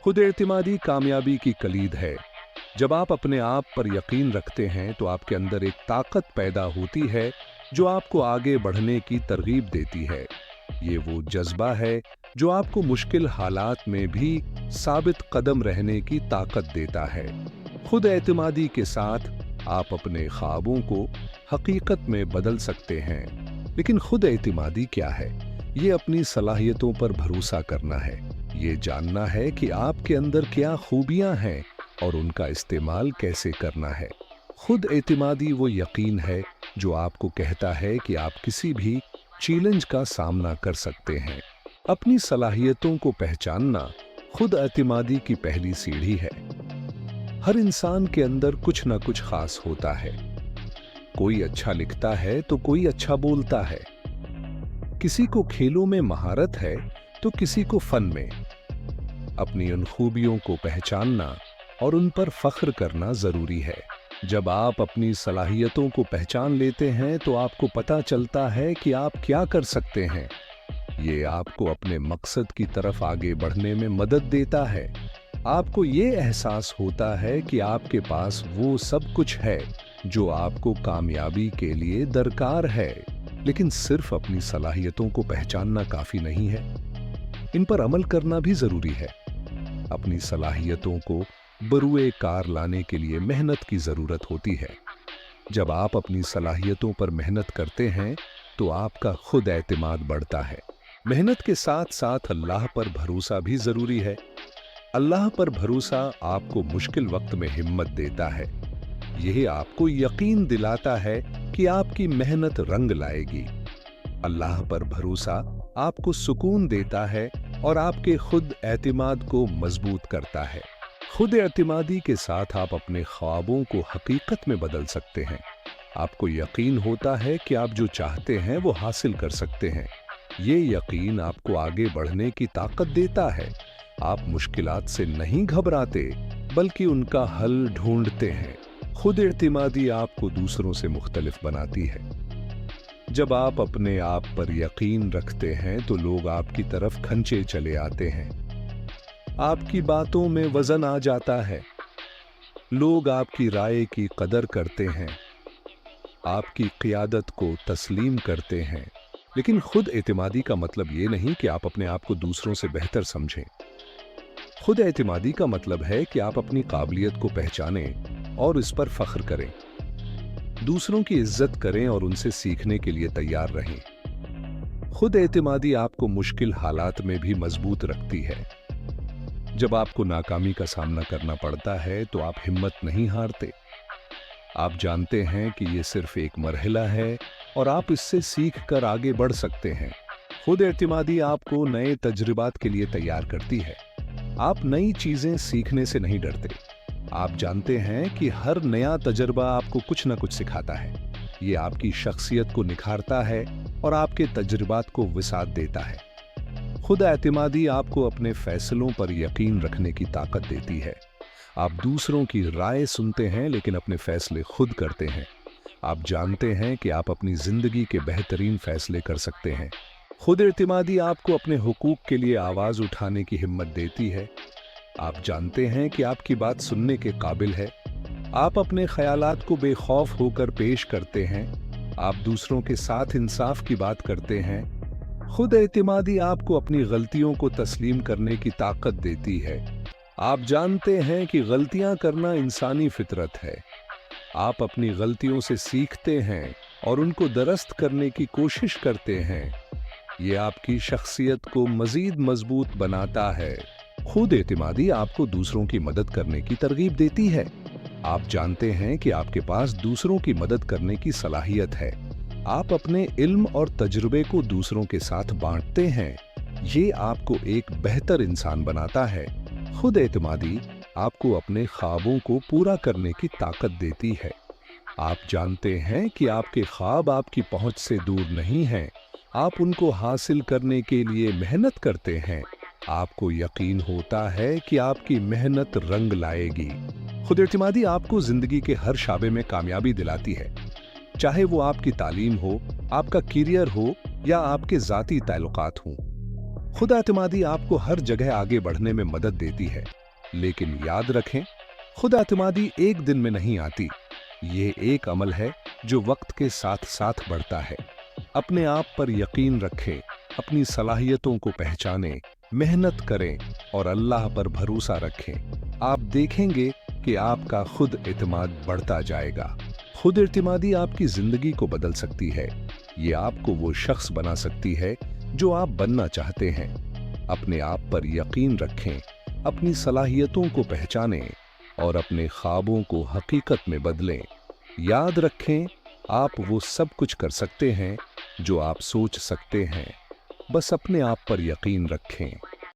खुद एतमादी कामयाबी की कलीद है। जब आप अपने आप पर यकीन रखते हैं तो आपके अंदर एक ताकत पैदा होती है जो आपको आगे बढ़ने की तरगीब देती है। ये वो जज्बा है जो आपको मुश्किल हालात में भी साबित कदम रहने की ताकत देता है। खुद एतमादी के साथ आप अपने ख्वाबों को हकीकत में बदल सकते हैं। लेकिन खुद एतमादी क्या है? ये अपनी सलाहियतों पर भरोसा करना है। ये जानना है कि आपके अंदर क्या खूबियां हैं और उनका इस्तेमाल कैसे करना है। खुद एतमादी वो यकीन है जो आपको कहता है कि आप किसी भी चैलेंज का सामना कर सकते हैं। अपनी सलाहियतों को पहचानना खुद एतमादी की पहली सीढ़ी है। हर इंसान के अंदर कुछ ना कुछ खास होता है। कोई अच्छा लिखता है तो कोई अच्छा बोलता है। किसी को खेलों में महारत है तो किसी को फन में। अपनी उन खूबियों को पहचानना और उन पर फख्र करना जरूरी है। जब आप अपनी सलाहियतों को पहचान लेते हैं तो आपको पता चलता है कि आप क्या कर सकते हैं। ये आपको अपने मकसद की तरफ आगे बढ़ने में मदद देता है। आपको ये एहसास होता है कि आपके पास वो सब कुछ है जो आपको कामयाबी के लिए दरकार है। लेकिन सिर्फ अपनी सलाहियतों को पहचानना काफी नहीं है, इन पर अमल करना भी जरूरी है। अपनी सलाहियतों को बरूए कार लाने के लिए मेहनत की जरूरत होती है। जब आप अपनी सलाहियतों पर मेहनत करते हैं तो आपका खुद एतमाद बढ़ता है। मेहनत के साथ साथ अल्लाह पर भरोसा भी जरूरी है। अल्लाह पर भरोसा आपको मुश्किल वक्त में हिम्मत देता है। यह आपको यकीन दिलाता है कि आपकी मेहनत रंग लाएगी। अल्लाह पर भरोसा आपको सुकून देता है और आपके खुद एतमाद को मजबूत करता है। खुद एतमादी के साथ आप अपने ख्वाबों को हकीकत में बदल सकते हैं। आपको यकीन होता है कि आप जो चाहते हैं वो हासिल कर सकते हैं। ये यकीन आपको आगे बढ़ने की ताकत देता है। आप मुश्किलात से नहीं घबराते बल्कि उनका हल ढूंढते हैं। खुद एतमादी आपको दूसरों से मुख्तलिफ बनाती है। जब आप अपने आप पर यकीन रखते हैं तो लोग आपकी तरफ खंचे चले आते हैं। आपकी बातों में वजन आ जाता है। लोग आपकी राय की कदर करते हैं, आपकी क़ियादत को तस्लीम करते हैं। लेकिन खुद एतमादी का मतलब ये नहीं कि आप अपने आप को दूसरों से बेहतर समझें। खुद एतमादी का मतलब है कि आप अपनी काबिलियत को पहचानें और इस पर फख्र करें। दूसरों की इज्जत करें और उनसे सीखने के लिए तैयार रहें। खुद एतमादी आपको मुश्किल हालात में भी मजबूत रखती है। जब आपको नाकामी का सामना करना पड़ता है तो आप हिम्मत नहीं हारते। आप जानते हैं कि ये सिर्फ एक मरहला है और आप इससे सीख कर आगे बढ़ सकते हैं। खुद एतमादी आपको नए तजुर्बात के लिए तैयार करती है। आप नई चीजें सीखने से नहीं डरते। आप जानते हैं कि हर नया तजुर्बा आपको कुछ न कुछ सिखाता है। ये आपकी शख्सियत को निखारता है और आपके तजुर्बात को विसात देता है। खुद एतमादी आपको अपने फैसलों पर यकीन रखने की ताकत देती है। आप दूसरों की राय सुनते हैं लेकिन अपने फैसले खुद करते हैं। आप जानते हैं कि आप अपनी जिंदगी के बेहतरीन फैसले कर सकते हैं। खुद एतमादी आपको अपने हुकूक के लिए आवाज उठाने की हिम्मत देती है। आप जानते हैं कि आपकी बात सुनने के काबिल है। आप अपने ख्यालात को बेखौफ होकर पेश करते हैं। आप दूसरों के साथ इंसाफ की बात करते हैं। खुद एतमादी आपको अपनी गलतियों को तस्लीम करने की ताकत देती है। आप जानते हैं कि गलतियां करना इंसानी फितरत है। आप अपनी गलतियों से सीखते हैं और उनको दुरुस्त करने की कोशिश करते हैं। ये आपकी शख्सियत को मजीद मजबूत बनाता है। खुद एतमादी आपको दूसरों की मदद करने की तरगीब देती है। आप जानते हैं कि आपके पास दूसरों की मदद करने की सलाहियत है। आप अपने इल्म और तजुर्बे को दूसरों के साथ बांटते हैं। ये आपको एक बेहतर इंसान बनाता है। खुद एतमादी आपको अपने ख्वाबों को पूरा करने की ताकत देती है। आप जानते हैं कि आपके ख्वाब आपकी पहुंच से दूर नहीं हैं। आप उनको हासिल करने के लिए मेहनत करते हैं। आपको यकीन होता है कि आपकी मेहनत रंग लाएगी। खुद एतमादी आपको जिंदगी के हर शाबे में कामयाबी दिलाती है, चाहे वो आपकी तालीम हो, आपका करियर हो या आपके जाती ताल्लुकात हों। खुद एतमादी आपको हर जगह आगे बढ़ने में मदद देती है, लेकिन याद रखें, खुद एतमादी एक दिन में नहीं आती। ये एक अमल है जो वक्त के साथ साथ बढ़ता है। अपने आप पर यकीन रखें, अपनी सलाहियतों को पहचानें, मेहनत करें और अल्लाह पर भरोसा रखें। आप देखेंगे कि आपका खुद एतमाद बढ़ता जाएगा। खुद एतमादी आपकी जिंदगी को बदल सकती है। ये आपको वो शख्स बना सकती है जो आप बनना चाहते हैं। अपने आप पर यकीन रखें, अपनी सलाहियतों को पहचानें और अपने ख्वाबों को हकीकत में बदलें। याद रखें, आप वो सब कुछ कर सकते हैं जो आप सोच सकते हैं। बस अपने आप पर यकीन रखें।